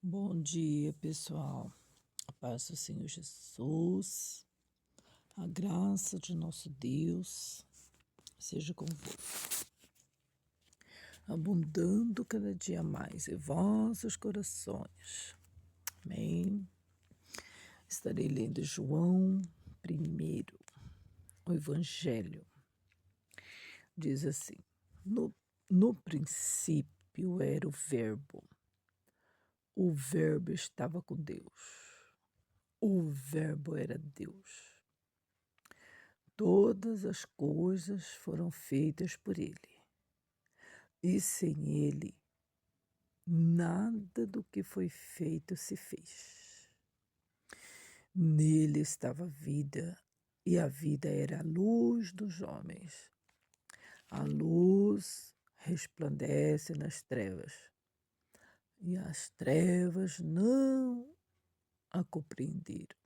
Bom dia, pessoal. A paz do Senhor Jesus, a graça de nosso Deus seja convosco, abundando cada dia mais em vossos corações. Amém. Estarei lendo João 1, o Evangelho. Diz assim: no princípio era o Verbo estava com Deus, o Verbo era Deus. Todas as coisas foram feitas por ele, e sem ele, nada do que foi feito se fez. Nele estava a vida, e a vida era a luz dos homens. A luz resplandece nas trevas, e as trevas não a compreenderam.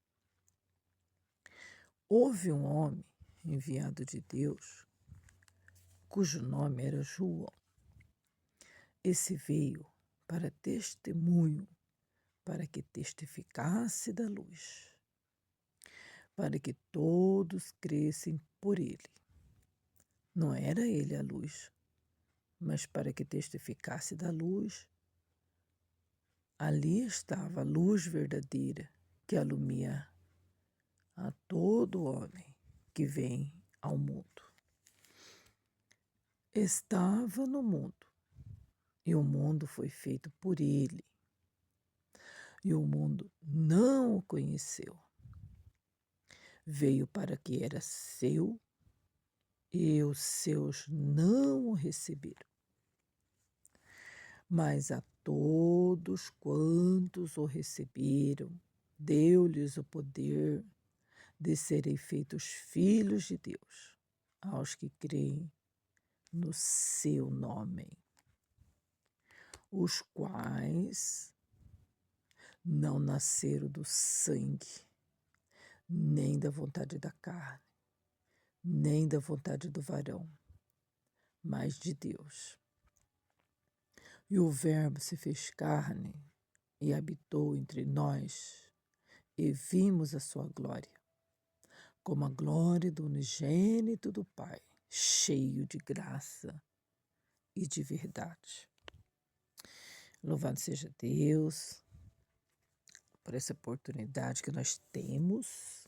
Houve um homem enviado de Deus, cujo nome era João. Esse veio para testemunho, para que testificasse da luz, para que todos crescem por ele. Não era ele a luz, mas para que testificasse da luz. Ali estava a luz verdadeira que alumia a todo homem que vem ao mundo. Estava no mundo, e o mundo foi feito por ele, e o mundo não o conheceu. Veio para que era seu, e os seus não o receberam. Mas a todos quantos o receberam, deu-lhes o poder de serem feitos filhos de Deus, aos que creem no seu nome, os quais não nasceram do sangue, nem da vontade da carne, nem da vontade do varão, mas de Deus. E o Verbo se fez carne e habitou entre nós, e vimos a sua glória, como a glória do unigênito do Pai, cheio de graça e de verdade. Louvado seja Deus por essa oportunidade que nós temos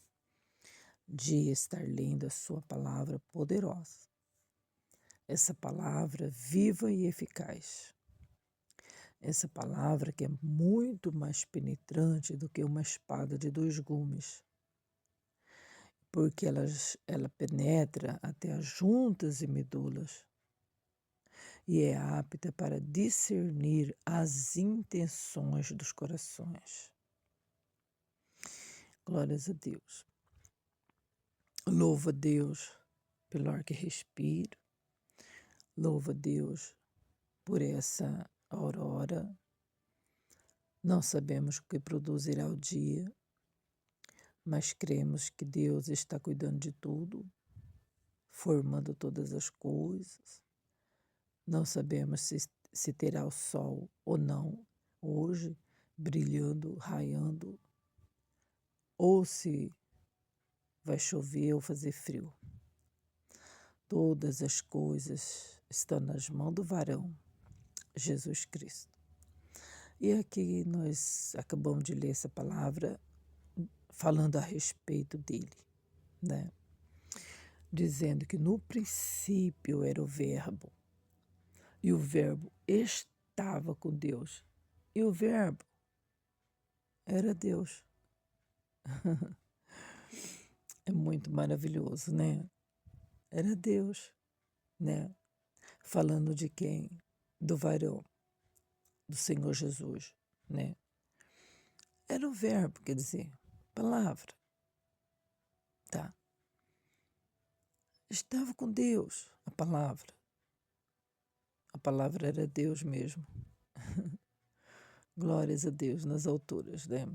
de estar lendo a sua palavra poderosa. Essa palavra viva e eficaz. Essa palavra que é muito mais penetrante do que uma espada de 2 gumes, porque ela penetra até as juntas e medulas e é apta para discernir as intenções dos corações. Glórias a Deus. Louva a Deus pelo ar que respiro. Louva a Deus por essa aurora. Não sabemos o que produzirá o dia, mas cremos que Deus está cuidando de tudo, formando todas as coisas. Não sabemos se terá o sol ou não hoje, brilhando, raiando, ou se vai chover ou fazer frio. Todas as coisas estão nas mãos do varão, Jesus Cristo. E aqui nós acabamos de ler essa palavra falando a respeito dele, né? Dizendo que no princípio era o Verbo, e o Verbo estava com Deus, e o Verbo era Deus. É muito maravilhoso, né? Era Deus, né? Falando de quem? Do varão, do Senhor Jesus, né? Era o Verbo, quer dizer, palavra, tá? Estava com Deus, a palavra. A palavra era Deus mesmo. Glórias a Deus nas alturas, né?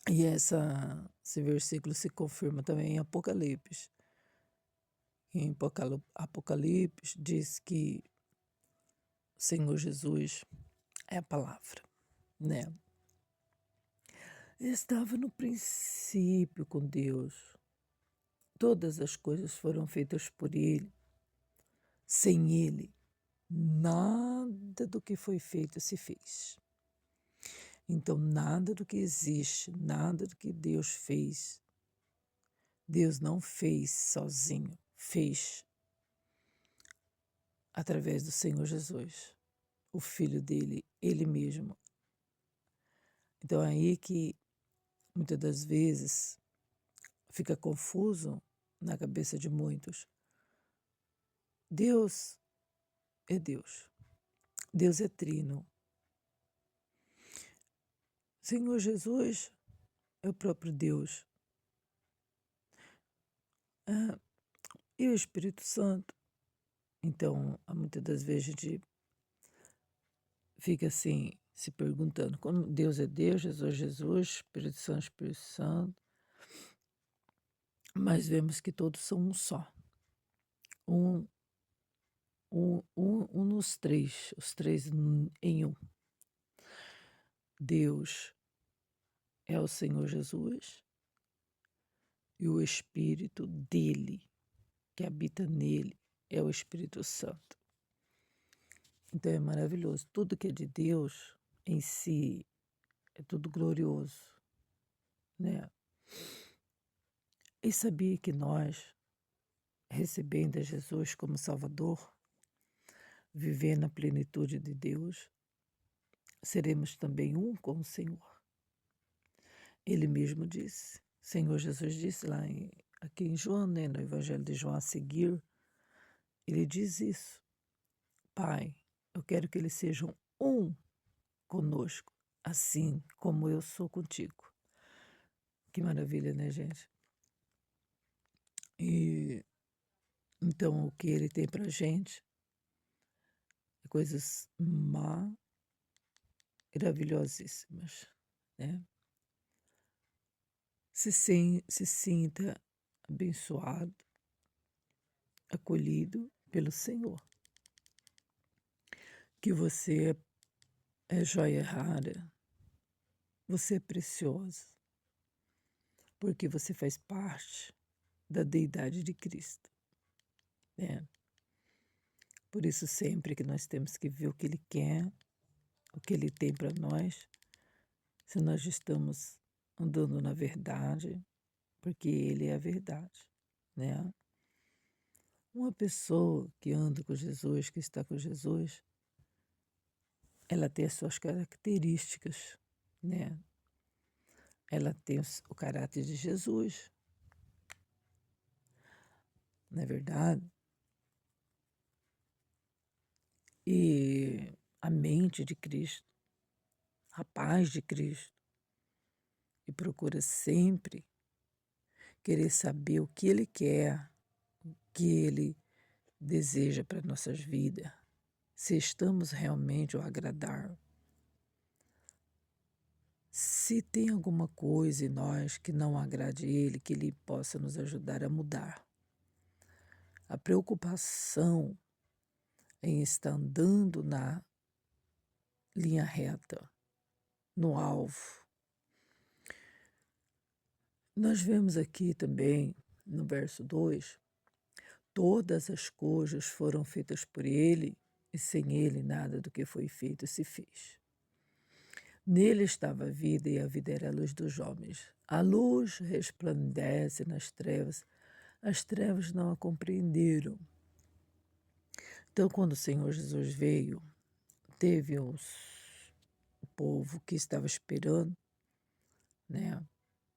E esse versículo se confirma também em Apocalipse. Em Apocalipse diz que o Senhor Jesus é a palavra. né? Estava no princípio com Deus. Todas as coisas foram feitas por Ele. Sem Ele, nada do que foi feito se fez. Então, nada do que existe, nada do que Deus fez, Deus não fez sozinho, fez através do Senhor Jesus, o Filho dele, Ele mesmo. Então, é aí que muitas das vezes fica confuso na cabeça de muitos. Deus é Deus. Deus é trino. Senhor Jesus é o próprio Deus. E o Espírito Santo. Então, muitas das vezes a gente fica assim, se perguntando, como Deus é Deus, Jesus é Jesus, Espírito Santo é Espírito Santo. Mas vemos que todos são um só. Um nos três, os três em um. Deus é o Senhor Jesus e o Espírito dele, que habita nele, é o Espírito Santo. Então é maravilhoso. Tudo que é de Deus em si é tudo glorioso, né? E sabia que nós, recebendo a Jesus como Salvador, vivendo na plenitude de Deus, seremos também um com o Senhor. Ele mesmo disse, Senhor Jesus disse lá aqui em João, né, no Evangelho de João a seguir, ele diz isso. Pai, eu quero que eles sejam um conosco, assim como eu sou contigo. Que maravilha, né, gente? E então o que ele tem pra gente é coisas maravilhosíssimas, né? Se sinta abençoado, acolhido pelo Senhor. Que você é joia rara, você é preciosa, porque você faz parte da deidade de Cristo, né? Por isso, sempre que nós temos que ver o que Ele quer, o que Ele tem para nós, se nós estamos andando na verdade, porque Ele é a verdade, né? Uma pessoa que anda com Jesus, que está com Jesus, ela tem as suas características, né? Ela tem o caráter de Jesus, não é verdade? E a mente de Cristo, a paz de Cristo, e procura sempre querer saber o que Ele quer, o que Ele deseja para nossas vidas, se estamos realmente o agradar. Se tem alguma coisa em nós que não agrade Ele, que Ele possa nos ajudar a mudar. A preocupação em estar andando na linha reta, no alvo. Nós vemos aqui também, no verso 2, todas as coisas foram feitas por Ele, e sem Ele nada do que foi feito se fez. Nele estava a vida, e a vida era a luz dos homens. A luz resplandece nas trevas, as trevas não a compreenderam. Então, quando o Senhor Jesus veio, teve o povo que estava esperando, né?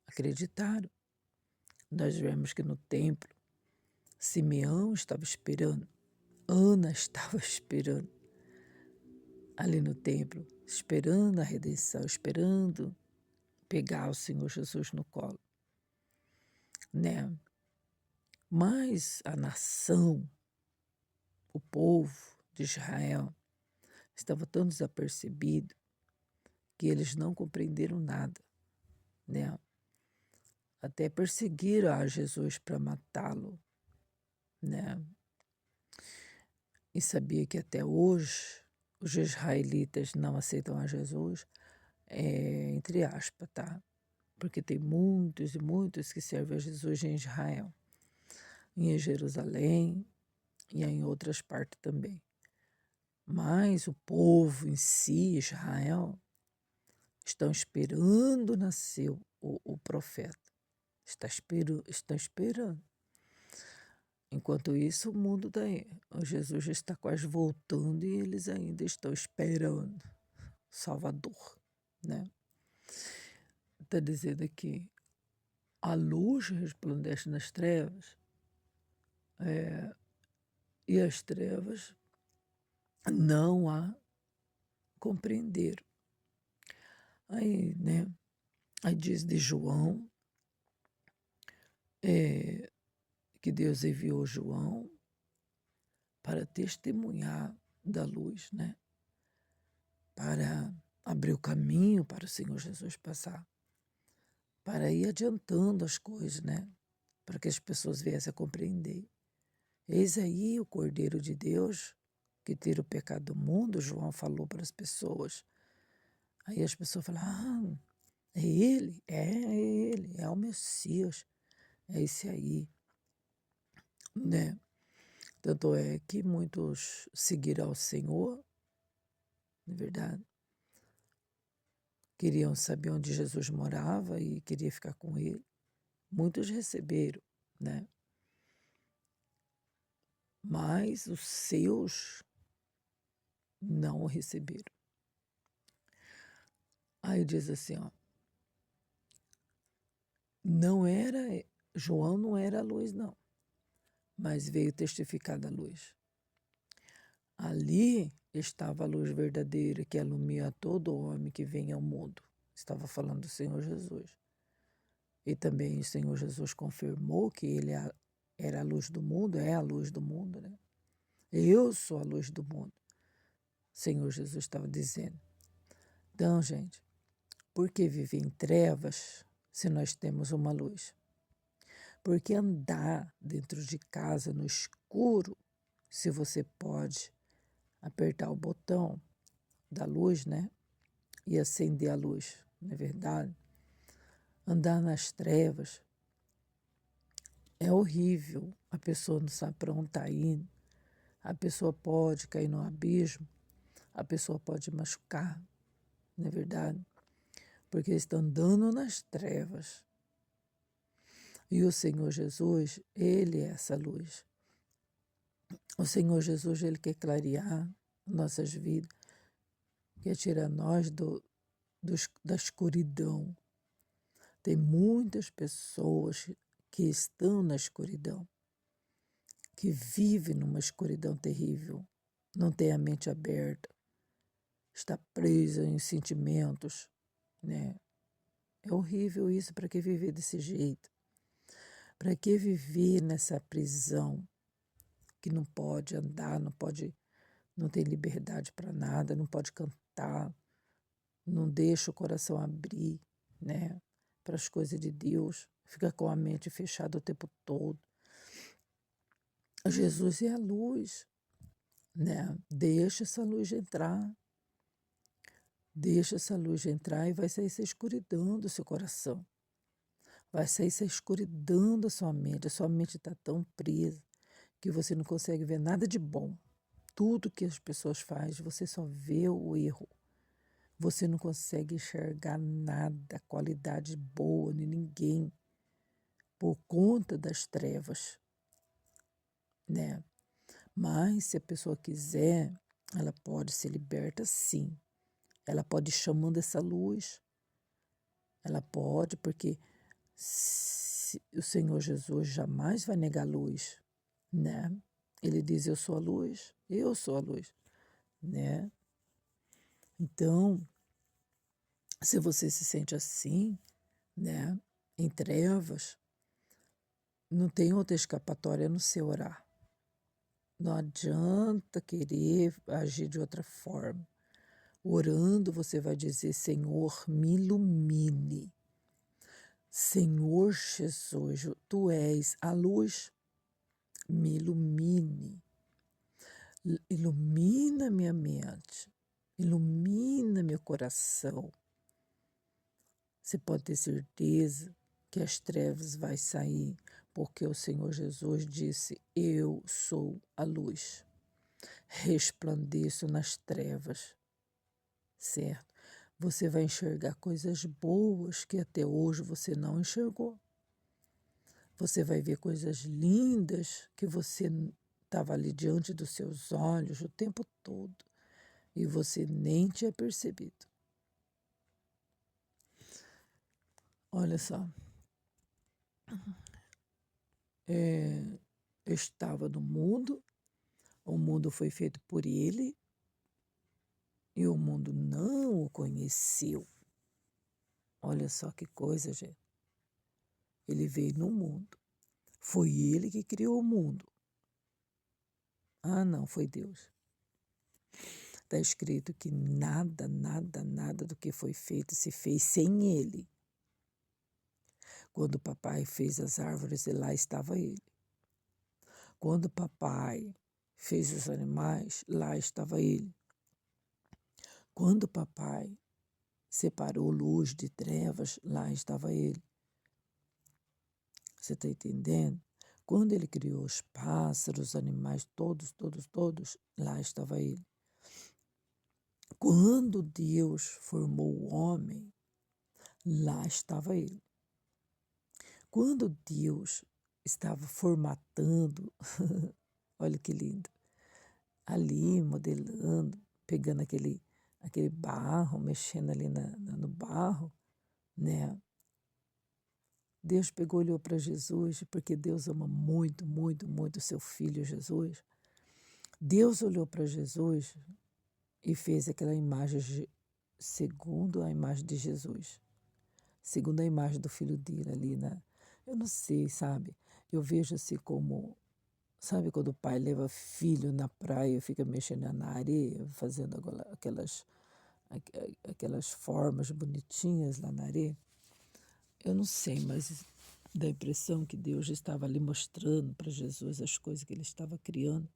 Acreditaram. Nós vemos que no templo, Simeão estava esperando, Ana estava esperando, ali no templo, esperando a redenção, esperando pegar o Senhor Jesus no colo, né? Mas a nação, o povo de Israel, estava tão desapercebido que eles não compreenderam nada, né? Até perseguiram a Jesus para matá-lo, né? E sabia que até hoje os israelitas não aceitam a Jesus, entre aspas, tá? Porque tem muitos e muitos que servem a Jesus em Israel, e em Jerusalém e em outras partes também. Mas o povo em si, Israel, estão esperando nascer o profeta. Estão esperando. Enquanto isso, o mundo daí, o Jesus já está quase voltando e eles ainda estão esperando o Salvador, né? Está dizendo aqui, a luz resplandece nas trevas, e as trevas não a compreenderam. Aí, né? Aí diz de João, que Deus enviou João para testemunhar da luz, né? Para abrir o caminho para o Senhor Jesus passar, para ir adiantando as coisas, né? Para que as pessoas viessem a compreender. Eis aí o Cordeiro de Deus que tira o pecado do mundo, João falou para as pessoas. Aí as pessoas falam, é ele? É ele, é o Messias, é esse aí, né? Tanto é que muitos seguiram ao Senhor, na verdade, queriam saber onde Jesus morava e queria ficar com ele. Muitos receberam, né? Mas os seus não o receberam. Aí diz assim, ó, não era, João não era a luz, não, mas veio testificar da luz. Ali estava a luz verdadeira que alumia todo homem que vem ao mundo. Estava falando do Senhor Jesus. E também o Senhor Jesus confirmou que ele era a luz do mundo, é a luz do mundo, né? Eu sou a luz do mundo. O Senhor Jesus estava dizendo. Então, gente, por que viver em trevas se nós temos uma luz? Porque andar dentro de casa no escuro, se você pode apertar o botão da luz, né? E acender a luz, não é verdade? Andar nas trevas é horrível. A pessoa não sabe para onde está indo. A pessoa pode cair no abismo. A pessoa pode machucar, não é verdade? Porque estão andando nas trevas. E o Senhor Jesus, Ele é essa luz. O Senhor Jesus, Ele quer clarear nossas vidas, quer tirar nós da escuridão. Tem muitas pessoas que estão na escuridão, que vivem numa escuridão terrível, não tem a mente aberta, está presa em sentimentos, né? É horrível isso. Para que viver desse jeito? Para que viver nessa prisão que não pode andar, não tem liberdade para nada, não pode cantar, não deixa o coração abrir, né, para as coisas de Deus, fica com a mente fechada o tempo todo. Jesus é a luz, né? Deixa essa luz entrar. Deixa essa luz entrar e vai sair essa escuridão do seu coração. Vai sair essa escuridão da sua mente. A sua mente está tão presa que você não consegue ver nada de bom. Tudo que as pessoas fazem, você só vê o erro. Você não consegue enxergar nada, qualidade boa de ninguém, por conta das trevas, né? Mas se a pessoa quiser, ela pode ser liberta, sim. Ela pode ir chamando essa luz. Ela pode, porque o Senhor Jesus jamais vai negar luz, né? Ele diz, eu sou a luz, né? Então, se você se sente assim, né, em trevas, não tem outra escapatória no seu orar. Não adianta querer agir de outra forma. Orando, você vai dizer, Senhor, me ilumine. Senhor Jesus, Tu és a luz, me ilumine. Ilumina minha mente, ilumina meu coração, Você pode ter certeza que as trevas vai sair, porque o Senhor Jesus disse: eu sou a luz, resplandeço nas trevas, certo? Você vai enxergar coisas boas que até hoje você não enxergou. Você vai ver coisas lindas que você estava ali diante dos seus olhos o tempo todo e você nem tinha percebido. Olha só, eu estava no mundo, o mundo foi feito por ele e o mundo não o conheceu. Olha só que coisa, gente. Ele veio no mundo. Foi ele que criou o mundo. Ah, não, foi Deus. Está escrito que nada, nada, nada do que foi feito se fez sem ele. Quando o papai fez as árvores, lá estava ele. Quando o papai fez os animais, lá estava ele. Quando o papai separou luz de trevas, lá estava ele. Você está entendendo? Quando ele criou os pássaros, os animais, todos, todos, todos, lá estava ele. Quando Deus formou o homem, lá estava ele. Quando Deus estava formatando, olha que lindo, ali modelando, pegando aquele barro, mexendo ali no barro, né? Deus pegou, olhou para Jesus, porque Deus ama muito, muito, muito o seu filho Jesus. Deus olhou para Jesus e fez aquela imagem segundo a imagem de Jesus, segundo a imagem do filho dele ali, né? Eu não sei, sabe? Eu vejo assim como, sabe quando o pai leva filho na praia e fica mexendo na areia, fazendo aquelas formas bonitinhas lá na areia? Eu não sei, mas dá a impressão que Deus estava ali mostrando para Jesus as coisas que ele estava criando.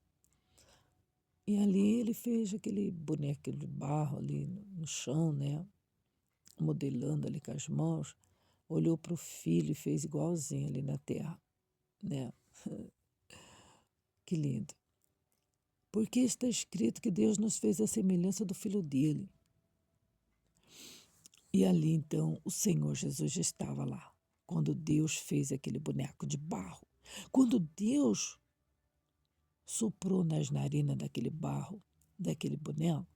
E ali ele fez aquele boneco de barro ali no chão, né? Modelando ali com as mãos. Olhou para o filho e fez igualzinho ali na terra, né? Que lindo. Porque está escrito que Deus nos fez a semelhança do filho dele. E ali então o Senhor Jesus já estava lá, quando Deus fez aquele boneco de barro. Quando Deus soprou nas narinas daquele barro, daquele boneco,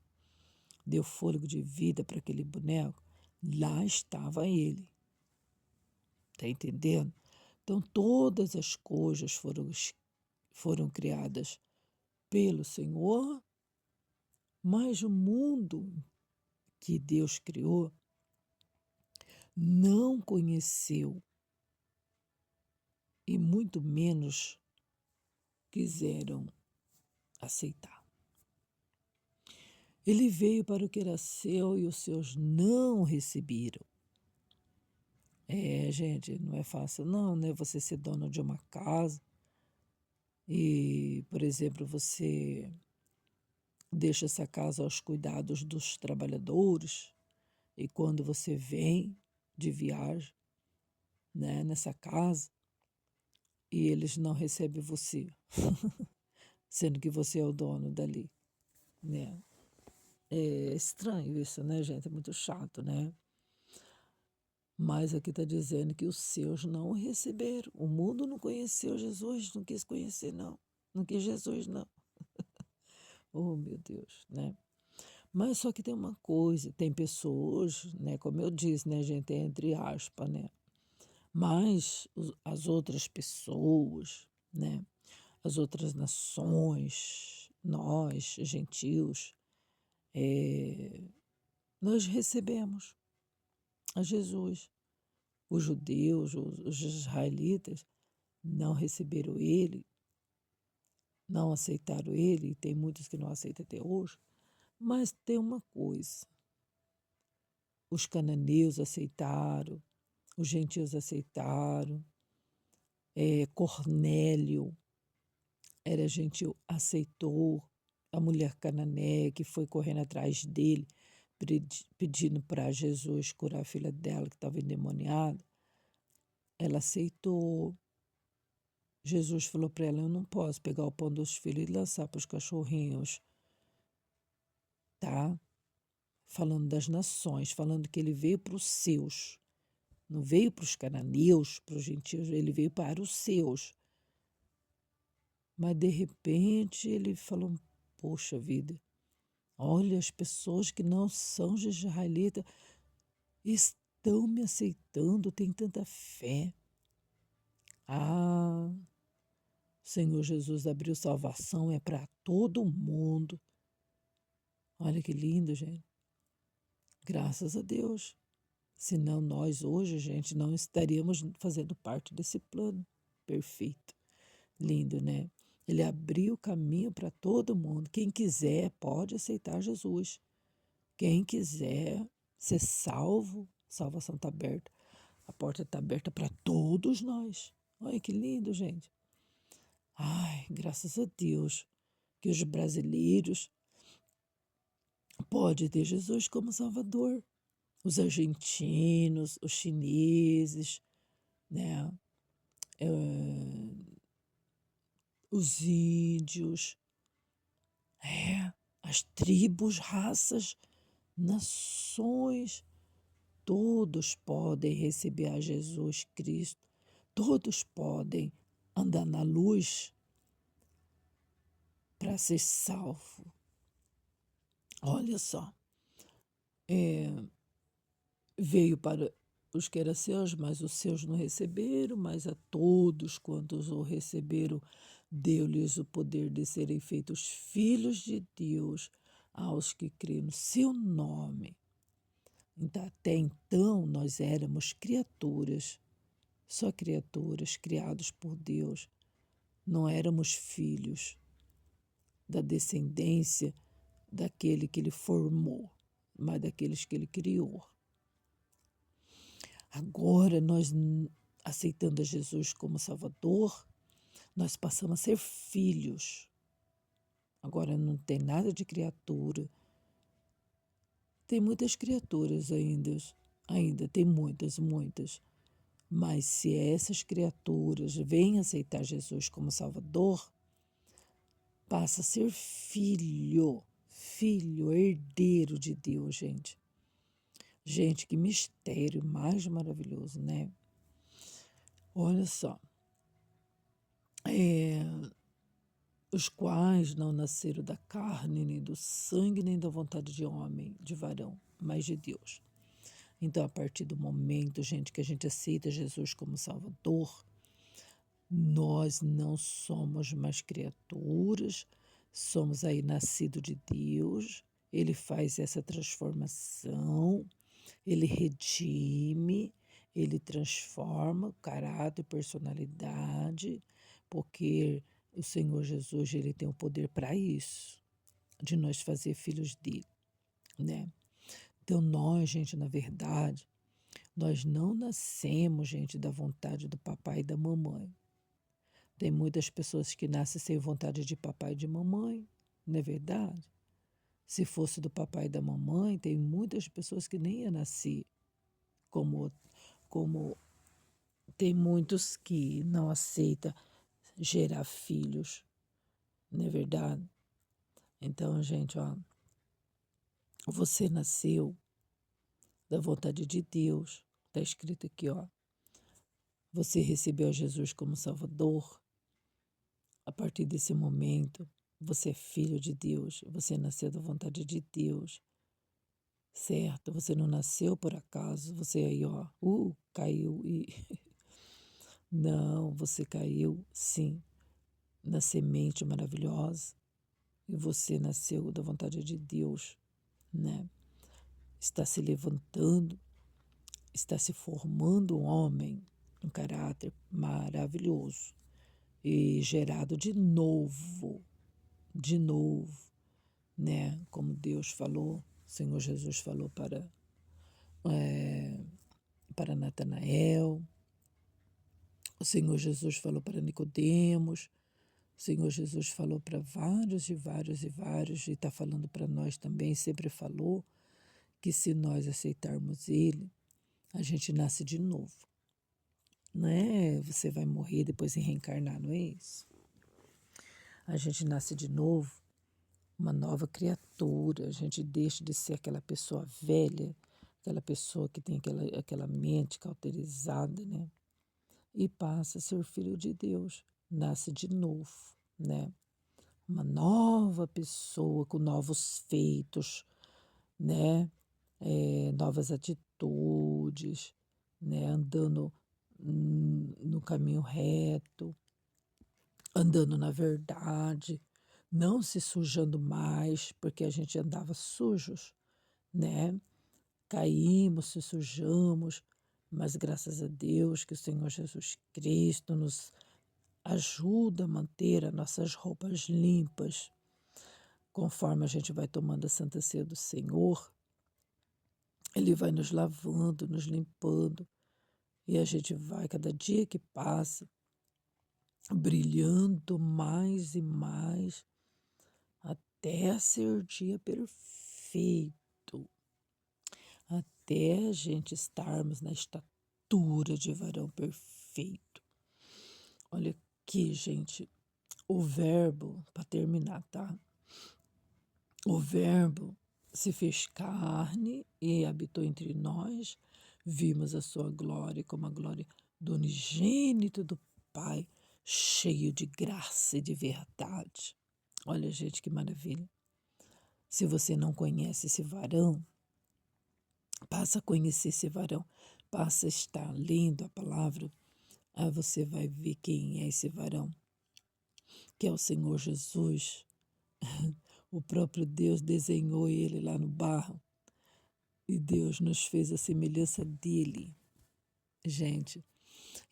deu fôlego de vida para aquele boneco, lá estava ele. Está entendendo? Então todas as coisas foram criadas pelo Senhor, mas o mundo que Deus criou não conheceu e muito menos quiseram aceitar. Ele veio para o que era seu e os seus não receberam. Gente, não é fácil não, né? Você ser dono de uma casa e, por exemplo, você deixa essa casa aos cuidados dos trabalhadores e quando você vem de viagem, né, nessa casa e eles não recebem você, sendo que você é o dono dali, né? É estranho isso, né, gente? É muito chato, né? Mas aqui está dizendo que os seus não o receberam. O mundo não conheceu Jesus, não quis conhecer, não. Não quis Jesus, não. Oh, meu Deus, né? Mas só que tem uma coisa, tem pessoas, né? Como eu disse, né, gente? É entre aspas, né? Mas as outras pessoas, né? As outras nações, nós, gentios, nós recebemos a Jesus. Os judeus, os israelitas não receberam ele, não aceitaram ele, e tem muitos que não aceitam até hoje. Mas tem uma coisa: os cananeus aceitaram, os gentios aceitaram, Cornélio era gentil, aceitou, a mulher cananeia que foi correndo atrás dele pedindo para Jesus curar a filha dela que estava endemoniada, ela aceitou. Jesus falou para ela: eu não posso pegar o pão dos filhos e lançar para os cachorrinhos, tá? Falando das nações, falando que ele veio para os seus. Não veio para os cananeus, para os gentios, ele veio para os seus. Mas de repente ele falou: poxa vida, olha, as pessoas que não são de israelita estão me aceitando, têm tanta fé. Ah, o Senhor Jesus abriu salvação, é para todo mundo. Olha que lindo, gente. Graças a Deus. Senão nós hoje, gente, não estaríamos fazendo parte desse plano perfeito. Lindo, né? Ele abriu o caminho para todo mundo. Quem quiser pode aceitar Jesus. Quem quiser ser salvo, salvação está aberta. A porta está aberta para todos nós. Olha que lindo, gente. Ai, graças a Deus que os brasileiros podem ter Jesus como Salvador. Os argentinos, os chineses, né? Os índios, as tribos, raças, nações, todos podem receber a Jesus Cristo, todos podem andar na luz para ser salvo. Olha só, veio para os que eram seus, mas os seus não receberam, mas a todos quantos o receberam, deu-lhes o poder de serem feitos filhos de Deus, aos que creem no seu nome. Então, até então, nós éramos criaturas, só criaturas criados por Deus. Não éramos filhos da descendência daquele que ele formou, mas daqueles que ele criou. Agora, nós, aceitando a Jesus como Salvador, nós passamos a ser filhos. Agora, não tem nada de criatura. Tem muitas criaturas ainda tem muitas. Mas se essas criaturas vêm aceitar Jesus como Salvador, passa a ser filho, herdeiro de Deus, gente. Gente, que mistério mais maravilhoso, né? Olha só. Os quais não nasceram da carne, nem do sangue, nem da vontade de homem, de varão, mas de Deus. Então, a partir do momento, gente, que a gente aceita Jesus como Salvador, nós não somos mais criaturas, somos aí nascidos de Deus. Ele faz essa transformação, ele redime, ele transforma o caráter e personalidade, porque o Senhor Jesus, ele tem o poder para isso, de nós fazer filhos dele, né? Então nós, gente, na verdade, nós não nascemos, gente, da vontade do papai e da mamãe. Tem muitas pessoas que nascem sem vontade de papai e de mamãe, não é verdade? Se fosse do papai e da mamãe, tem muitas pessoas que nem iam nascer, como tem muitos que não aceitam gerar filhos, não é verdade? Então, gente, ó, você nasceu da vontade de Deus, está escrito aqui, ó. Você recebeu Jesus como Salvador. A partir desse momento, você é filho de Deus, você nasceu da vontade de Deus, certo? Você não nasceu por acaso, você aí, ó, caiu e... Não, você caiu, sim, na semente maravilhosa e você nasceu da vontade de Deus, né? Está se levantando, está se formando um homem, um caráter maravilhoso e gerado de novo, né? Como Deus falou, o Senhor Jesus falou para Natanael, o Senhor Jesus falou para Nicodemos, o Senhor Jesus falou para vários, e está falando para nós também, sempre falou que se nós aceitarmos Ele, a gente nasce de novo. Não é você vai morrer depois e reencarnar, não é isso? A gente nasce de novo, uma nova criatura, a gente deixa de ser aquela pessoa velha, aquela pessoa que tem aquela mente cauterizada, né? E passa a ser filho de Deus, nasce de novo, né? Uma nova pessoa com novos feitos, né? Novas atitudes, né? Andando no caminho reto, andando na verdade, não se sujando mais, porque a gente andava sujos, né? Caímos, se sujamos, mas graças a Deus que o Senhor Jesus Cristo nos ajuda a manter as nossas roupas limpas, conforme a gente vai tomando a Santa Ceia do Senhor, Ele vai nos lavando, nos limpando, e a gente vai, cada dia que passa, brilhando mais e mais, até ser o dia perfeito, até a gente estarmos na estatura de varão perfeito. Olha aqui, gente, o verbo, para terminar, tá? O verbo se fez carne e habitou entre nós, vimos a sua glória como a glória do unigênito do Pai, cheio de graça e de verdade. Olha, gente, que maravilha. Se você não conhece esse varão, passa a conhecer esse varão, passa a estar lendo a palavra, aí você vai ver quem é esse varão, que é o Senhor Jesus. O próprio Deus desenhou ele lá no barro e Deus nos fez a semelhança dele, gente.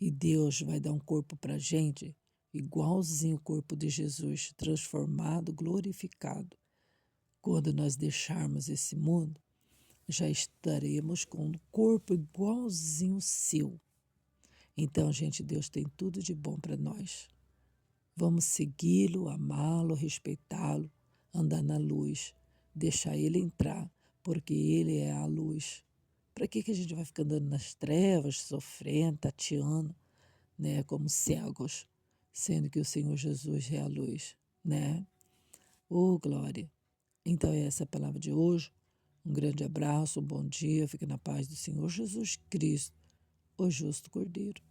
E Deus vai dar um corpo para gente igualzinho o corpo de Jesus, transformado, glorificado. Quando nós deixarmos esse mundo, já estaremos com um corpo igualzinho o seu. Então, gente, Deus tem tudo de bom para nós. Vamos segui-lo, amá-lo, respeitá-lo, andar na luz, deixar ele entrar, porque ele é a luz. Para que a gente vai ficar andando nas trevas, sofrendo, tateando, né, como cegos, sendo que o Senhor Jesus é a luz, né? Oh, glória! Então, essa é a palavra de hoje. Um grande abraço, um bom dia, fique na paz do Senhor Jesus Cristo, o justo Cordeiro.